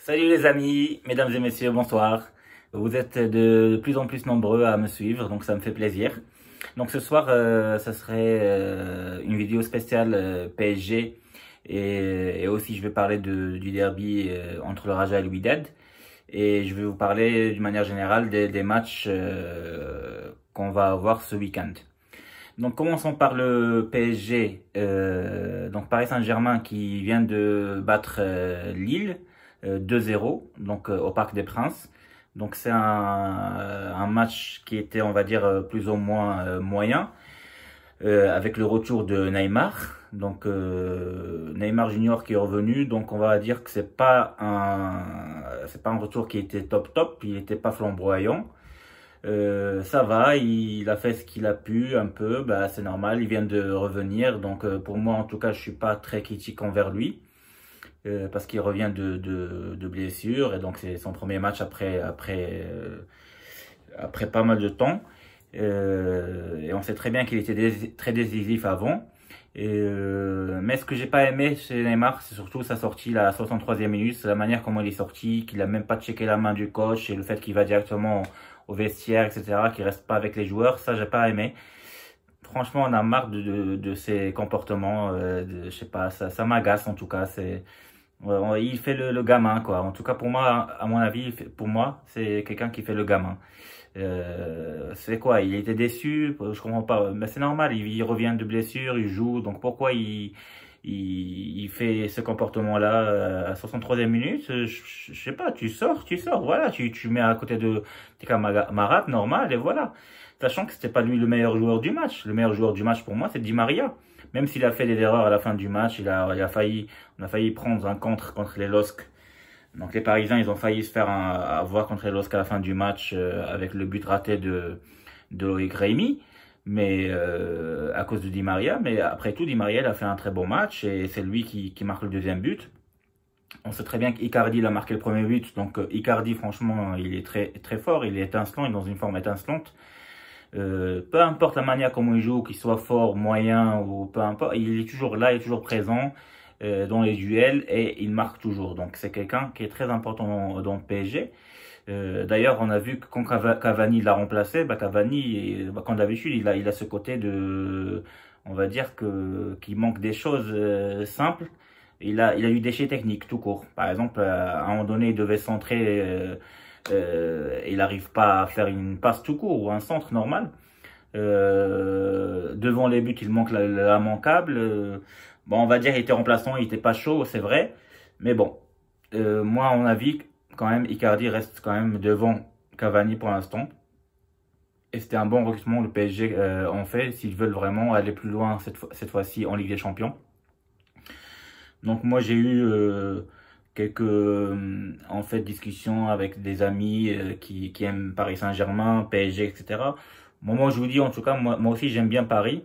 Salut les amis, mesdames et messieurs, bonsoir. Vous êtes de plus en plus nombreux à me suivre, donc ça me fait plaisir. Donc ce soir, ça serait une vidéo spéciale PSG et aussi je vais parler du derby entre le Raja et le Wydad. Et je vais vous parler d'une manière générale des matchs qu'on va avoir ce week-end. Donc commençons par le PSG, donc Paris Saint-Germain qui vient de battre Lille 2-0, donc au Parc des Princes. Donc c'est un match qui était, on va dire, plus ou moins moyen, avec le retour de Neymar. Donc Neymar Junior qui est revenu, donc on va dire que c'est pas un retour qui était top, il était pas flamboyant. Ça va, il a fait ce qu'il a pu un peu, bah c'est normal, il vient de revenir, donc pour moi en tout cas je suis pas très critique envers lui, parce qu'il revient de blessure et donc c'est son premier match après pas mal de temps, et on sait très bien qu'il était très décisif avant. Mais ce que j'ai pas aimé chez Neymar, c'est surtout sa sortie là, à la 63e minute, c'est la manière comment il est sorti, qu'il a même pas checké la main du coach et le fait qu'il va directement au vestiaire, etc., qu'il reste pas avec les joueurs, ça j'ai pas aimé. Franchement, on a marre de ses comportements, je sais pas, ça m'agace en tout cas. Il fait le gamin quoi. En tout cas pour moi, à mon avis, pour moi, c'est quelqu'un qui fait le gamin. C'est quoi? Il était déçu, je comprends pas. Mais c'est normal, il revient de blessure, il joue, donc pourquoi il fait ce comportement-là à la 63e minute? Je sais pas, tu sors, voilà, tu mets à côté de tes camarades, normal, et voilà. Sachant que c'était pas lui le meilleur joueur du match. Le meilleur joueur du match pour moi, c'est Di Maria. Même s'il a fait des erreurs à la fin du match, on a failli prendre un contre les LOSC. Donc les Parisiens, ils ont failli se faire avoir contre les LOSC à la fin du match avec le but raté de Loïc Rémy, mais à cause de Di Maria. Mais après tout, Di Maria, il a fait un très bon match et c'est lui qui marque le deuxième but. On sait très bien qu'Icardi il a marqué le premier but, donc Icardi, franchement, il est très fort, il est étincelant, il est dans une forme étincelante. Peu importe la manière comment il joue, qu'il soit fort, moyen ou peu importe, il est toujours là, il est toujours présent dans les duels et il marque toujours. Donc c'est quelqu'un qui est très important dans le PSG. D'ailleurs, on a vu que quand Cavani l'a remplacé, Cavani, comme d'habitude, il a ce côté de, on va dire qu'il manque des choses simples. Il a eu des déchets techniques tout court. Par exemple, à un moment donné, il devait centrer, il n'arrive pas à faire une passe tout court ou un centre normal. Devant les buts, il manque l'immanquable. Bon, on va dire qu'il était remplaçant, il était pas chaud, c'est vrai. Mais bon, moi, à mon avis, quand même, Icardi reste quand même devant Cavani pour l'instant. Et c'était un bon recrutement, le PSG en fait, s'ils veulent vraiment aller plus loin cette fois-ci en Ligue des Champions. Donc moi, j'ai eu quelques en fait discussions avec des amis qui aiment Paris Saint-Germain, PSG, etc. Moi, je vous dis en tout cas, moi aussi j'aime bien Paris,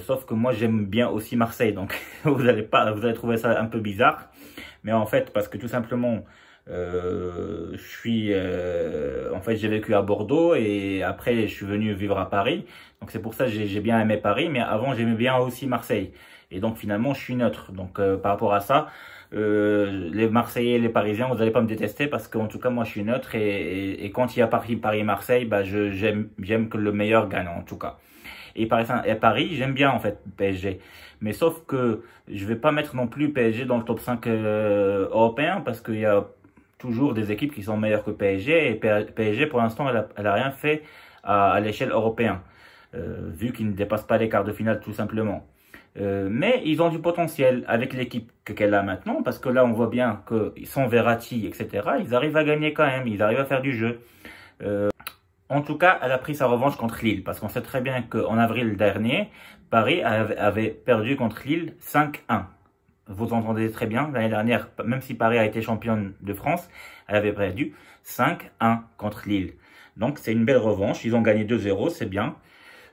sauf que moi j'aime bien aussi Marseille. Donc vous allez trouver ça un peu bizarre, mais en fait parce que tout simplement en fait j'ai vécu à Bordeaux et après je suis venu vivre à Paris. Donc c'est pour ça que j'ai bien aimé Paris, mais avant j'aimais bien aussi Marseille. Et donc finalement je suis neutre. Donc par rapport à ça, les Marseillais et les Parisiens, vous n'allez pas me détester parce qu'en tout cas moi je suis neutre et quand il y a Paris-Marseille, bah j'aime que le meilleur gagne en tout cas. Et Paris, j'aime bien en fait PSG. Mais sauf que je vais pas mettre non plus PSG dans le top 5 européen parce qu'il y a toujours des équipes qui sont meilleures que PSG et PSG pour l'instant elle a rien fait à l'échelle européenne, vu qu'ils ne dépassent pas les quarts de finale tout simplement. Mais ils ont du potentiel avec l'équipe qu'elle a maintenant, parce que là on voit bien que sans Verratti, etc., ils arrivent à gagner quand même, ils arrivent à faire du jeu. En tout cas, elle a pris sa revanche contre Lille, parce qu'on sait très bien qu'en avril dernier, Paris avait perdu contre Lille 5-1. Vous entendez très bien, l'année dernière, même si Paris a été championne de France, elle avait perdu 5-1 contre Lille. Donc c'est une belle revanche, ils ont gagné 2-0, c'est bien.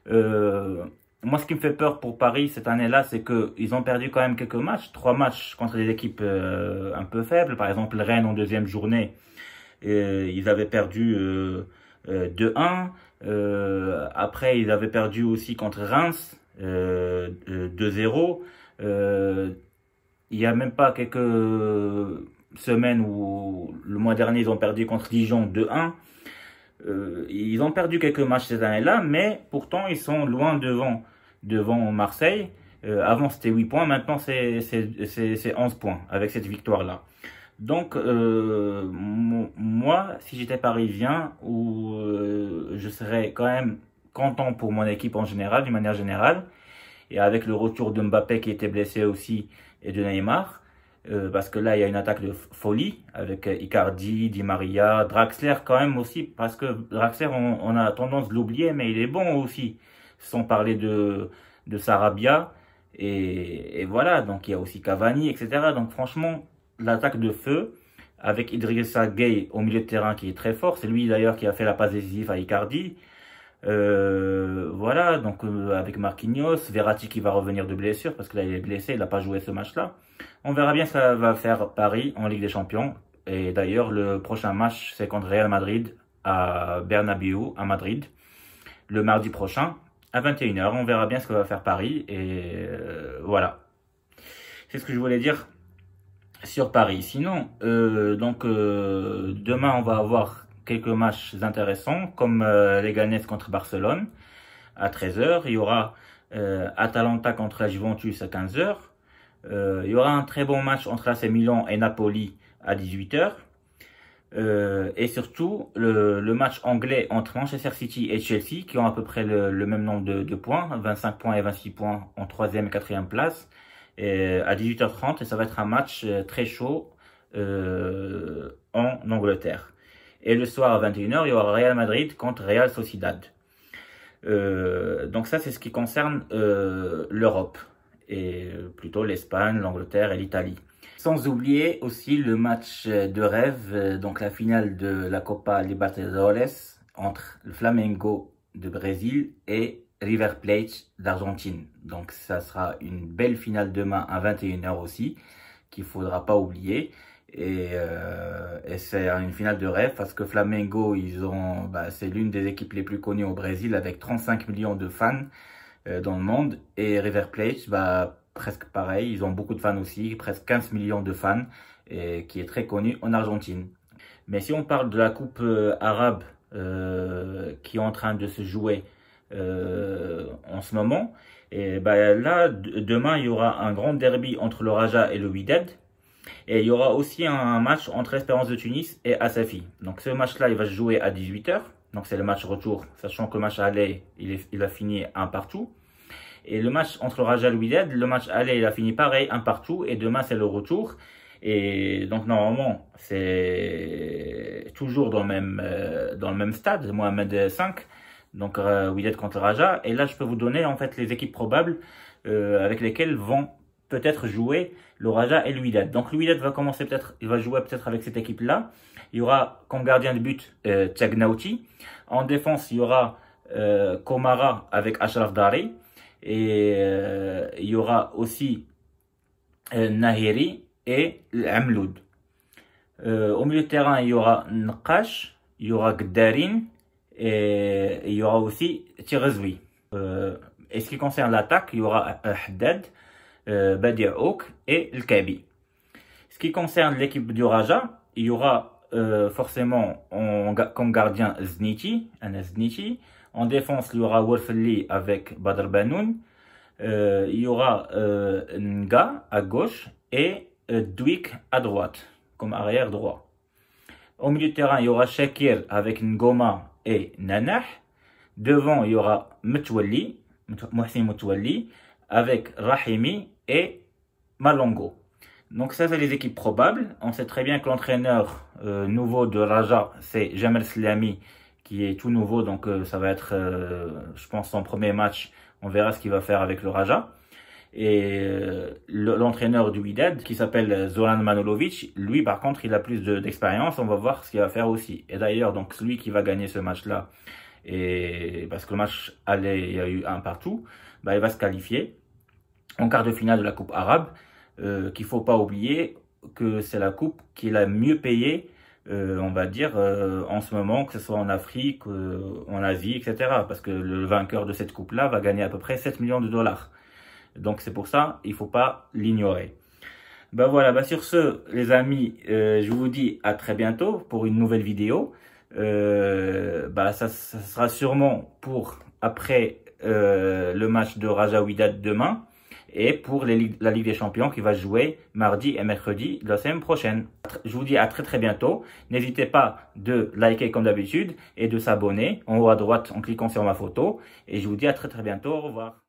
Moi, ce qui me fait peur pour Paris cette année-là, c'est qu'ils ont perdu quand même quelques matchs. 3 matchs contre des équipes un peu faibles. Par exemple, Rennes en deuxième journée, ils avaient perdu 2-1. Après, ils avaient perdu aussi contre Reims 2-0. Il y a même pas semaine ou le mois dernier, ils ont perdu contre Dijon 2-1. Ils ont perdu quelques matchs cette année-là, mais pourtant, ils sont loin devant Marseille. Avant, c'était 8 points, maintenant, c'est 11 points avec cette victoire-là. Donc, moi, si j'étais parisien, je serais quand même content pour mon équipe en général, d'une manière générale, et avec le retour de Mbappé qui était blessé aussi, et de Neymar, parce que là, il y a une attaque de folie, avec Icardi, Di Maria, Draxler quand même aussi, parce que Draxler, on a tendance de l'oublier, mais il est bon aussi, sans parler de Sarabia, et voilà, donc il y a aussi Cavani, etc. Donc franchement, l'attaque de feu, avec Idrissa Gueye au milieu de terrain qui est très fort, c'est lui d'ailleurs qui a fait la passe décisive à Icardi. Voilà, donc avec Marquinhos, Verratti qui va revenir de blessure, parce que là il est blessé, il n'a pas joué ce match-là. On verra bien ce que ça va faire Paris en Ligue des Champions. Et d'ailleurs, le prochain match, c'est contre Real Madrid à Bernabéu, à Madrid, le mardi prochain, à 21 h. On verra bien ce que va faire Paris. Et voilà. C'est ce que je voulais dire sur Paris. Sinon, demain, on va avoir quelques matchs intéressants, comme Leganés contre Barcelone à 13 h. Il y aura Atalanta contre la Juventus à 15 h. Il y aura un très bon match entre l'AC Milan et Napoli à 18 h. Et surtout, le match anglais entre Manchester City et Chelsea, qui ont à peu près le même nombre de points, 25 points et 26 points en 3e et 4e place, à 18 h 30. Et ça va être un match très chaud en Angleterre. Et le soir à 21 h, il y aura Real Madrid contre Real Sociedad. Donc ça, c'est ce qui concerne l'Europe, et plutôt l'Espagne, l'Angleterre et l'Italie. Sans oublier aussi le match de rêve, donc la finale de la Copa Libertadores entre le Flamengo de Brésil et River Plate d'Argentine. Donc ça sera une belle finale demain à 21 h aussi, qu'il ne faudra pas oublier. Et c'est une finale de rêve parce que Flamengo, c'est l'une des équipes les plus connues au Brésil avec 35 millions de fans dans le monde. Et River Plate, presque pareil, ils ont beaucoup de fans aussi, presque 15 millions de fans, et qui est très connu en Argentine. Mais si on parle de la coupe arabe qui est en train de se jouer en ce moment, et là, demain, il y aura un grand derby entre le Raja et le Wydad. Et il y aura aussi un match entre Espérance de Tunis et Asafi. Donc ce match-là, il va se jouer à 18 h. Donc c'est le match retour, sachant que le match aller, il a fini 1-1. Et le match entre le Raja et le Wydad, le match aller, il a fini pareil, 1-1. Et demain, c'est le retour. Et donc normalement, c'est toujours dans le même stade, Mohamed V. Donc Wydad contre le Raja. Et là, je peux vous donner en fait les équipes probables avec lesquelles vont peut-être jouer le Raja et le Wydad. Donc le Wydad va commencer il va jouer peut-être avec cette équipe-là. Il y aura comme gardien de but Tchagnauti. En défense, il y aura Komara avec Ashraf Dari. Et il y aura aussi Nahiri et Amloud. Au milieu de terrain, il y aura Nqash, il y aura Gdarin et il y aura aussi Tirazwi. Et ce qui concerne l'attaque, il y aura Haddad, Badi Aouk et El Kabi. Ce qui concerne l'équipe du Raja, il y aura forcément comme gardien Zniti, En défense, il y aura Wolfeli avec Badr Banoun. Il y aura Nga à gauche et Dwick à droite, comme arrière droit. Au milieu de terrain, il y aura Shakir avec Ngoma et Nanah. Devant, il y aura Mohsin Moutouali avec Rahimi et Malongo. Donc ça, c'est les équipes probables. On sait très bien que l'entraîneur nouveau de Raja, c'est Jamel Slami, qui est tout nouveau. Donc ça va être, je pense, son premier match. On verra ce qu'il va faire avec le Raja. Et l'entraîneur du Wydad, qui s'appelle Zoran Manojlovic, lui, par contre, il a plus d'expérience. On va voir ce qu'il va faire aussi. Et d'ailleurs, donc celui qui va gagner ce match-là, et parce que le match allait, il y a eu 1-1, il va se qualifier en quart de finale de la Coupe arabe, qu'il faut pas oublier que c'est la coupe qui est la mieux payée, on va dire, en ce moment, que ce soit en Afrique, en Asie, etc. Parce que le vainqueur de cette coupe-là va gagner à peu près 7 millions de dollars. Donc c'est pour ça, il faut pas l'ignorer. Bah voilà, bah sur ce, les amis, je vous dis à très bientôt pour une nouvelle vidéo. Bah ça sera sûrement pour après le match de Raja Wydad demain et pour la Ligue des Champions qui va jouer mardi et mercredi de la semaine prochaine. Je vous dis à très très bientôt. N'hésitez pas de liker comme d'habitude et de s'abonner en haut à droite en cliquant sur ma photo. Et je vous dis à très très bientôt. Au revoir.